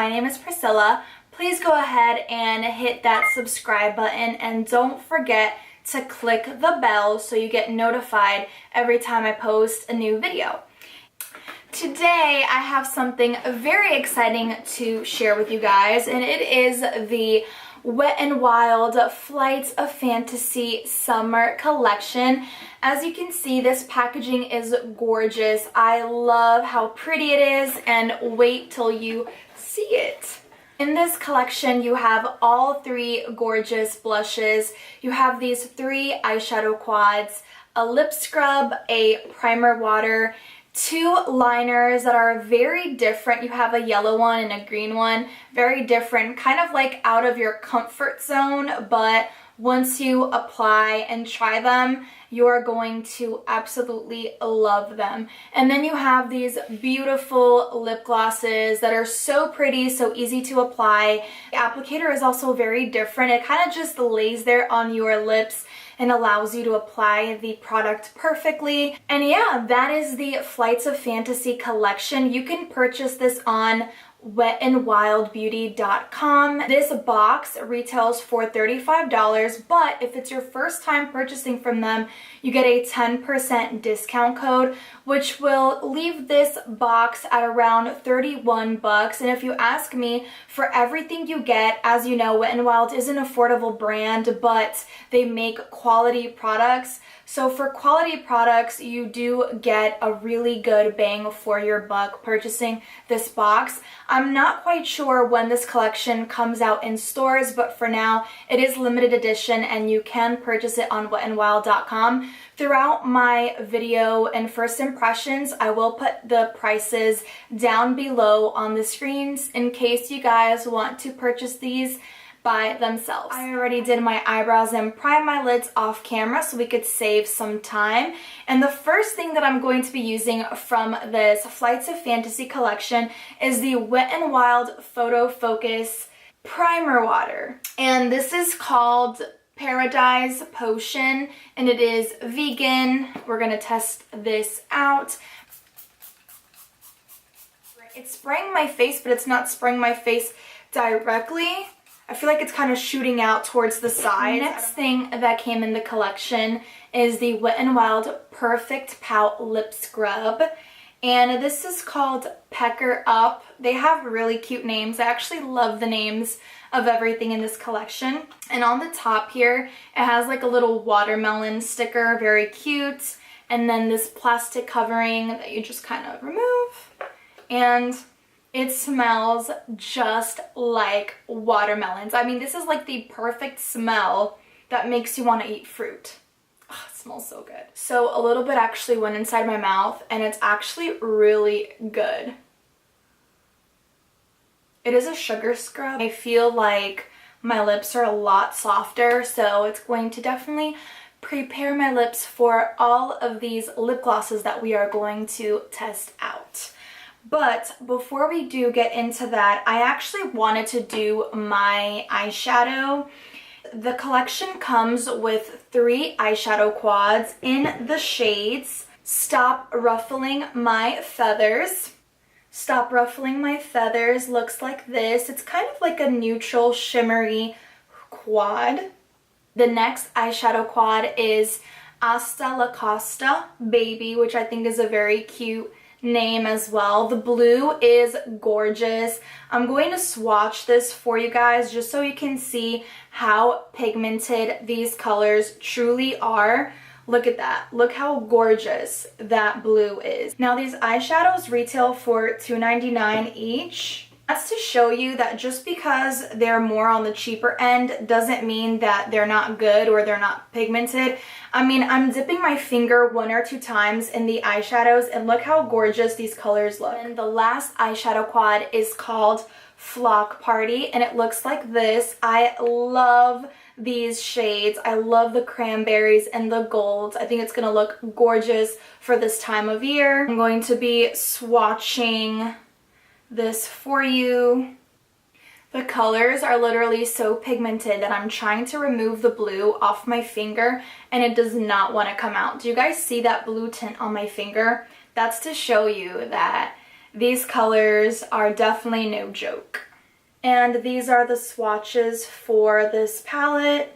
my name is Priscilla. Please go ahead and hit that subscribe button and don't forget to click the bell so you get notified every time I post a new video. Today I have something very exciting to share with you guys, and it is the Wet n Wild Flights of Fantasy Summer Collection. As you can see, this packaging is gorgeous. I love how pretty it is, and wait till you see it. In this collection, you have all three gorgeous blushes. You have these three eyeshadow quads, a lip scrub, a primer water, two liners that are very different. You have a yellow one and a green one, very different, kind of like out of your comfort zone, but once you apply and try them, you are going to absolutely love them. And then you have these beautiful lip glosses that are so pretty, so easy to apply. The applicator is also very different. It kind of just lays there on your lips and allows you to apply the product perfectly. And yeah, that is the Flights of Fantasy collection. You can purchase this on wetnwildbeauty.com. This box retails for $35, but if it's your first time purchasing from them, you get a 10% discount code, which will leave this box at around 31 bucks. And if you ask me, for everything you get, as you know, Wet n Wild is an affordable brand, but they make quality products. So for quality products, you do get a really good bang for your buck purchasing this box. I'm not quite sure when this collection comes out in stores, but for now, it is limited edition and you can purchase it on wetnwild.com. Throughout my video and first impressions, I will put the prices down below on the screens in case you guys want to purchase these by themselves. I already did my eyebrows and primed my lids off camera so we could save some time. And the first thing that I'm going to be using from this Flights of Fantasy collection is the Wet n Wild Photo Focus Primer Water. And this is called Paradise Potion, and it is vegan. We're gonna test this out. It's spraying my face, but it's not spraying my face directly. I feel like it's kind of shooting out towards the side. Next thing that came in the collection is the Wet n Wild Perfect Pout Lip Scrub. And this is called Pecker Up. They have really cute names. I actually love the names of everything in this collection. And on the top here, it has like a little watermelon sticker, very cute. And then this plastic covering that you just kind of remove. And it smells just like watermelons. I mean, this is like the perfect smell that makes you want to eat fruit. Oh, it smells so good. So a little bit actually went inside my mouth and it's actually really good. It is a sugar scrub. I feel like my lips are a lot softer, so it's going to definitely prepare my lips for all of these lip glosses that we are going to test out. But before we do get into that, I actually wanted to do my eyeshadow. The collection comes with three eyeshadow quads in the shades Stop Ruffling My Feathers. Stop Ruffling My Feathers looks like this. It's kind of like a neutral shimmery quad. The next eyeshadow quad is Hasta La Costa Baby, which I think is a very cute name as well. The blue is gorgeous. I'm going to swatch this for you guys just so you can see how pigmented these colors truly are. Look at that. Look how gorgeous that blue is. Now these eyeshadows retail for $2.99 each. That's to show you that just because they're more on the cheaper end doesn't mean that they're not good or they're not pigmented. I mean, I'm dipping my finger 1 or 2 times in the eyeshadows and look how gorgeous these colors look. And the last eyeshadow quad is called Flock Party and it looks like this. I love these shades. I love the cranberries and the golds. I think it's gonna look gorgeous for this time of year. I'm going to be swatching this for you. The colors are literally so pigmented that I'm trying to remove the blue off my finger and it does not want to come out. Do you guys see that blue tint on my finger? That's to show you that these colors are definitely no joke. And these are the swatches for this palette.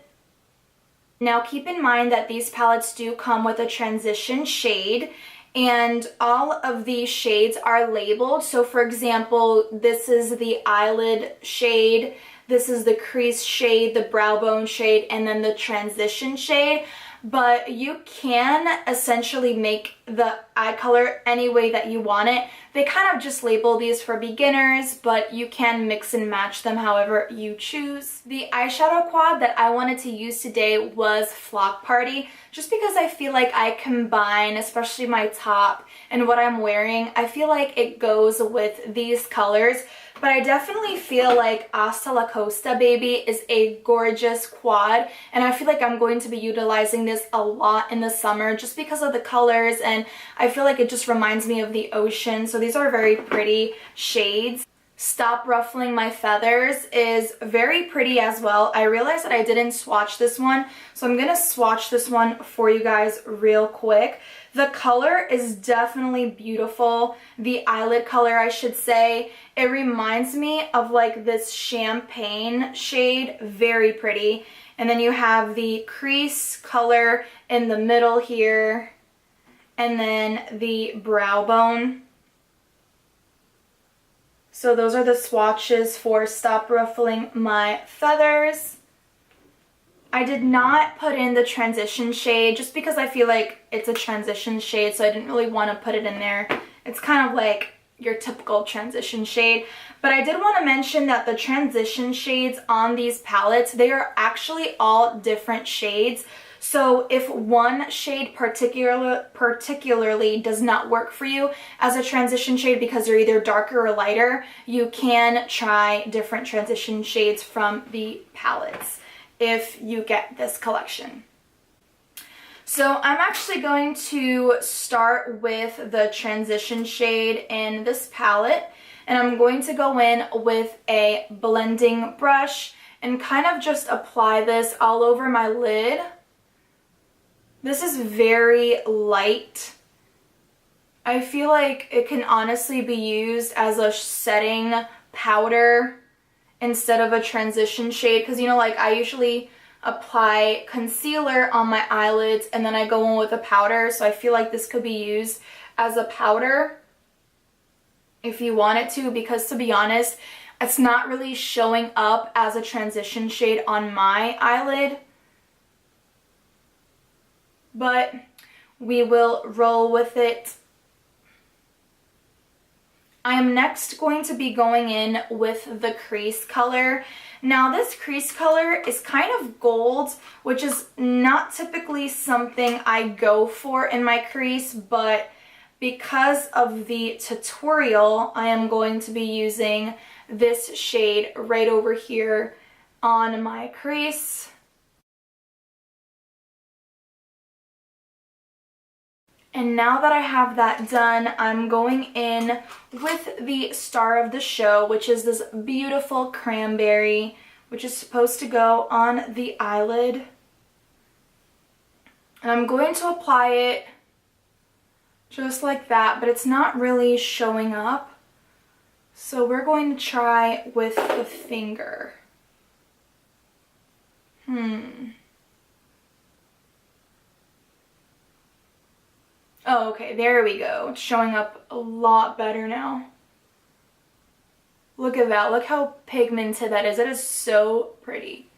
Now keep in mind that these palettes do come with a transition shade, and all of these shades are labeled. So for example, this is the eyelid shade, this is the crease shade, the brow bone shade, and then the transition shade. But you can essentially make the eye color any way that you want it. They kind of just label these for beginners, but you can mix and match them however you choose. The eyeshadow quad that I wanted to use today was Flock Party, just because I feel like I combine, especially my top and what I'm wearing, I feel like it goes with these colors. But I definitely feel like Hasta La Costa Baby is a gorgeous quad, and I feel like I'm going to be utilizing this a lot in the summer just because of the colors, and I feel like it just reminds me of the ocean. So these are very pretty shades. Stop Ruffling My Feathers is very pretty as well. I realized that I didn't swatch this one, so I'm gonna swatch this one for you guys real quick. The color is definitely beautiful. The eyelid color, I should say. It reminds me of like this champagne shade, very pretty. And then you have the crease color in the middle here, and then the brow bone. So those are the swatches for Stop Ruffling My Feathers. I did not put in the transition shade just because I feel like it's a transition shade, so I didn't really want to put it in there. It's kind of like your typical transition shade. But I did want to mention that the transition shades on these palettes, they are actually all different shades. So if one shade particularly does not work for you as a transition shade because you're either darker or lighter, you can try different transition shades from the palettes if you get this collection. So I'm actually going to start with the transition shade in this palette, and I'm going to go in with a blending brush and kind of just apply this all over my lid. This is very light. I feel like it can honestly be used as a setting powder instead of a transition shade, because you know, like I usually apply concealer on my eyelids and then I go in with a powder, so I feel like this could be used as a powder if you want it to, because to be honest, it's not really showing up as a transition shade on my eyelid. But we will roll with it. I am next going to be going in with the crease color. Now this crease color is kind of gold, which is not typically something I go for in my crease, but because of the tutorial, I am going to be using this shade right over here on my crease. And now that I have that done, I'm going in with the star of the show, which is this beautiful cranberry, which is supposed to go on the eyelid. And I'm going to apply it just like that, but it's not really showing up. So we're going to try with the finger. Oh, okay, there we go. It's showing up a lot better now. Look at that. Look how pigmented that is. It is so pretty.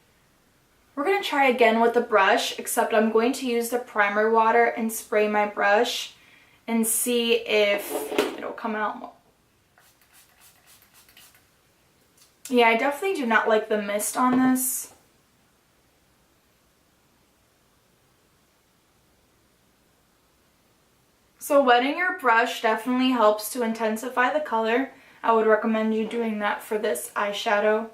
We're going to try again with the brush, except I'm going to use the primer water and spray my brush and see if it'll come out more. Yeah, I definitely do not like the mist on this. So wetting your brush definitely helps to intensify the color. I would recommend you doing that for this eyeshadow.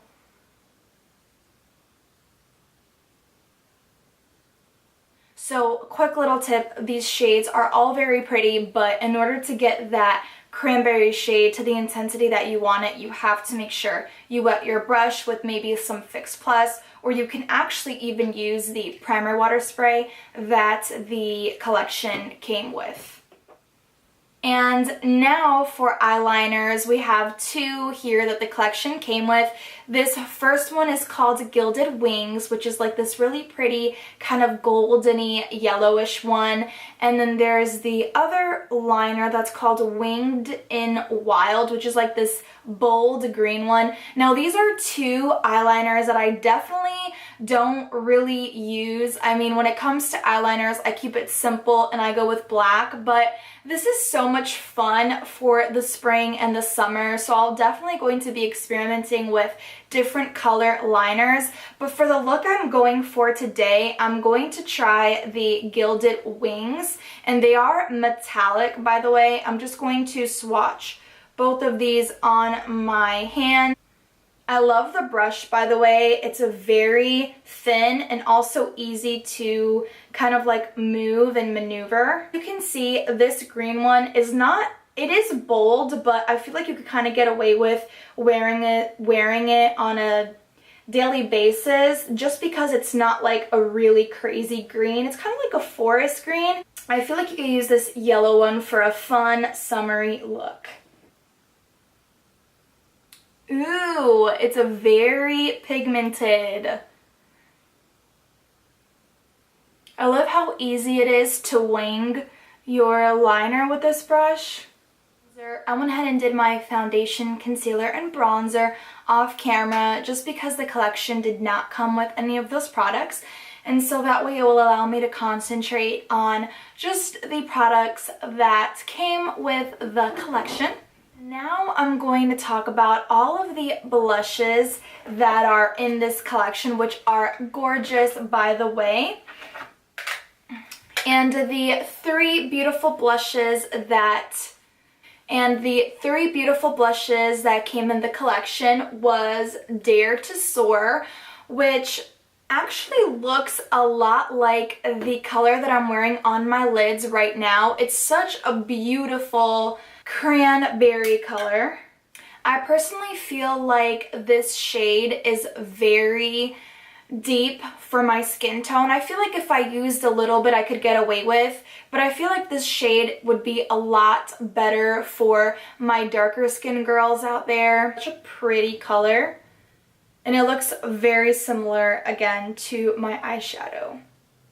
So quick little tip, these shades are all very pretty, but in order to get that cranberry shade to the intensity that you want it, you have to make sure you wet your brush with maybe some Fix Plus, or you can actually even use the primer water spray that the collection came with. And now for eyeliners, we have two here that the collection came with. This first one is called Gilded Wings, which is like this really pretty kind of goldeny yellowish one. And then there's the other liner that's called Winged in Wild, which is like this bold green one. Now these are two eyeliners that I definitely don't really use. I mean, when it comes to eyeliners, I keep it simple and I go with black, but this is so much fun for the spring and the summer, so I'll definitely going to be experimenting with different color liners. But for the look I'm going for today, I'm going to try the Gilded Wings, and they are metallic, by the way. I'm just going to swatch both of these on my hand. I love the brush, by the way. It's a very thin and also easy to kind of like move and maneuver. You can see this green one is not, it is bold, but I feel like you could kind of get away with wearing it on a daily basis just because it's not like a really crazy green. It's kind of like a forest green. I feel like you could use this yellow one for a fun summery look. Ooh, it's a very pigmented. I love how easy it is to wing your liner with this brush. I went ahead and did my foundation, concealer, and bronzer off camera just because the collection did not come with any of those products. And so that way it will allow me to concentrate on just the products that came with the collection. Now I'm going to talk about all of the blushes that are in this collection, which are gorgeous, by the way. And the three beautiful blushes that came in the collection was Dare to Soar, which actually looks a lot like the color that I'm wearing on my lids right now. It's such a beautiful cranberry color. I personally feel like this shade is very deep for my skin tone. I feel like if I used a little bit I could get away with, but I feel like this shade would be a lot better for my darker skin girls out there. Such a pretty color, and it looks very similar again to my eyeshadow.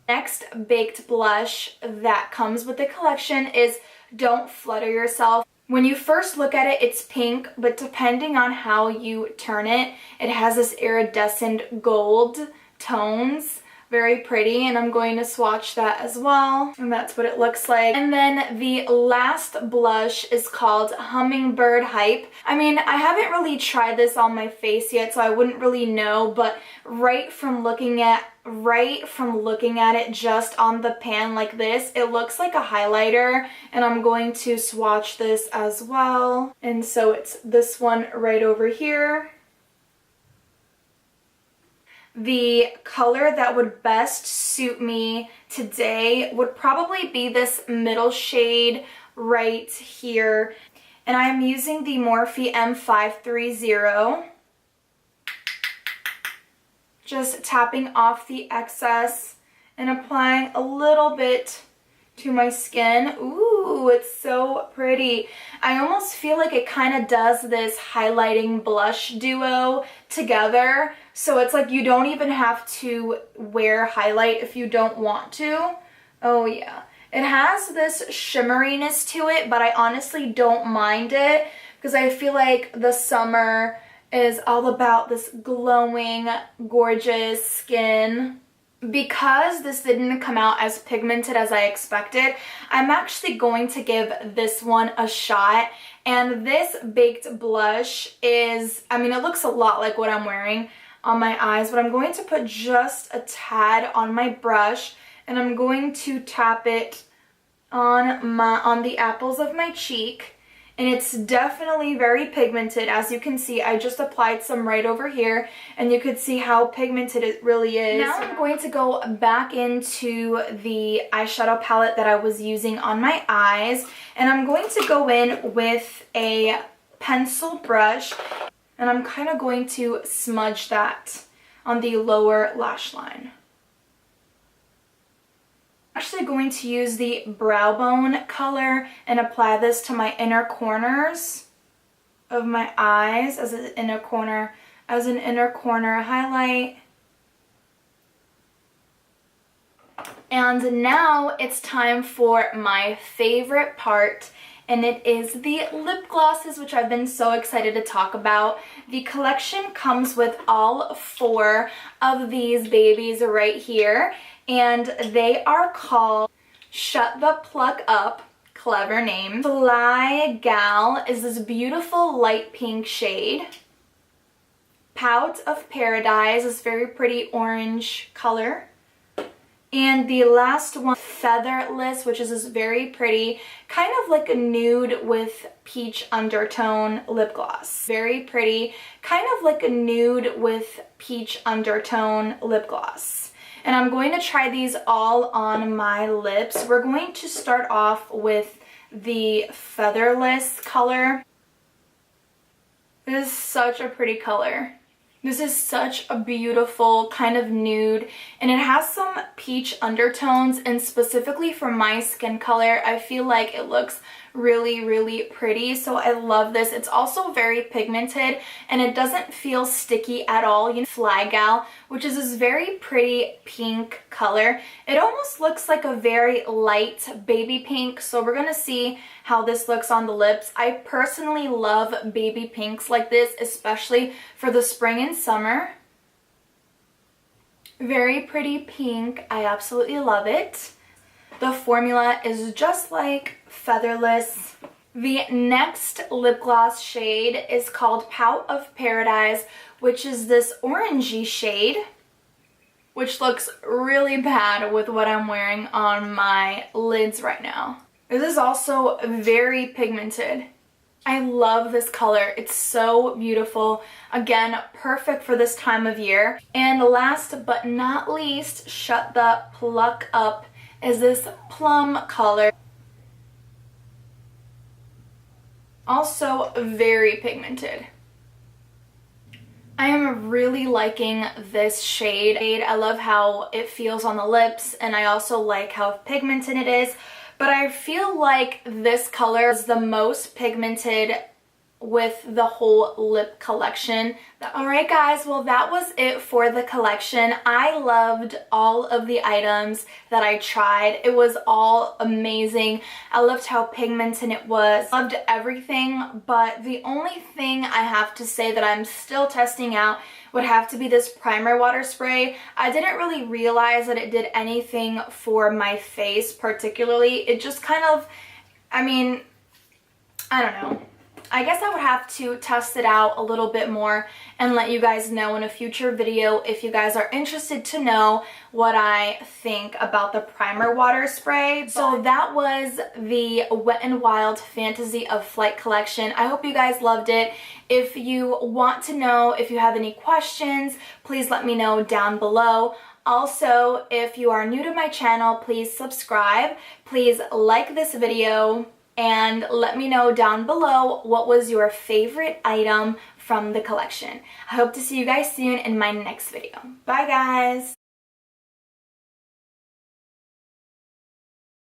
Next baked blush that comes with the collection is Don't Flutter Yourself. When you first look at it, it's pink, but depending on how you turn it, it has this iridescent gold tones. Very pretty, and I'm going to swatch that as well, and that's what it looks like. And then the last blush is called Hummingbird Hype. I mean, I haven't really tried this on my face yet, so I wouldn't really know, but right from looking at it just on the pan like this, it looks like a highlighter, and I'm going to swatch this as well. And so it's this one right over here. The color that would best suit me today would probably be this middle shade right here. And I'm using the Morphe M530. Just tapping off the excess and applying a little bit to my skin. Ooh, it's so pretty. I almost feel like it kind of does this highlighting blush duo together. So it's like you don't even have to wear highlight if you don't want to. Oh yeah. It has this shimmeriness to it, but I honestly don't mind it because I feel like the summer is all about this glowing, gorgeous skin. Because this didn't come out as pigmented as I expected, I'm actually going to give this one a shot. And this baked blush is, I mean, it looks a lot like what I'm wearing on my eyes, but I'm going to put just a tad on my brush, and I'm going to tap it on the apples of my cheek. And it's definitely very pigmented. As you can see, I just applied some right over here, and you could see how pigmented it really is. Now I'm going to go back into the eyeshadow palette that I was using on my eyes, and I'm going to go in with a pencil brush, and I'm kind of going to smudge that on the lower lash line. I'm actually going to use the brow bone color and apply this to my inner corners of my eyes as an inner corner highlight. And now it's time for my favorite part, and it is the lip glosses, which I've been so excited to talk about. The collection comes with all 4 of these babies right here, and they are called Shut the Pluck Up, clever name. Fly Gal is this beautiful light pink shade. Pout of Paradise is very pretty orange color. And the last one, Featherless, which is this very pretty, kind of like a nude with peach undertone lip gloss. Very pretty, kind of like a nude with peach undertone lip gloss. And I'm going to try these all on my lips. We're going to start off with the Featherless color. This is such a pretty color. This is such a beautiful kind of nude, and it has some peach undertones, and specifically for my skin color, I feel like it looks really, really pretty, so I love this. It's also very pigmented, and it doesn't feel sticky at all. You know, Fly Gal, which is this very pretty pink color. It almost looks like a very light baby pink, so we're gonna see how this looks on the lips. I personally love baby pinks like this, especially for the spring and summer. Very pretty pink. I absolutely love it. The formula is just like Featherless. The next lip gloss shade is called Pout of Paradise, which is this orangey shade, which looks really bad with what I'm wearing on my lids right now. This is also very pigmented. I love this color. It's so beautiful. Again, perfect for this time of year. And last but not least, Shut the Pluck Up is this plum color. Also very pigmented. I am really liking this shade. I love how it feels on the lips, and I also like how pigmented it is. But I feel like this color is the most pigmented with the whole lip collection. Alright guys, well that was it for the collection. I loved all of the items that I tried. It was all amazing. I loved how pigmented it was. Loved everything, but the only thing I have to say that I'm still testing out would have to be this primer water spray. I didn't really realize that it did anything for my face particularly. It just kind of, I mean, I don't know. I guess I would have to test it out a little bit more and let you guys know in a future video if you guys are interested to know what I think about the primer water spray. So that was the Wet n Wild Fantasy of Flight collection. I hope you guys loved it. If you want to know, if you have any questions, please let me know down below. Also, if you are new to my channel, please subscribe. Please like this video. And let me know down below what was your favorite item from the collection. I hope to see you guys soon in my next video. Bye guys!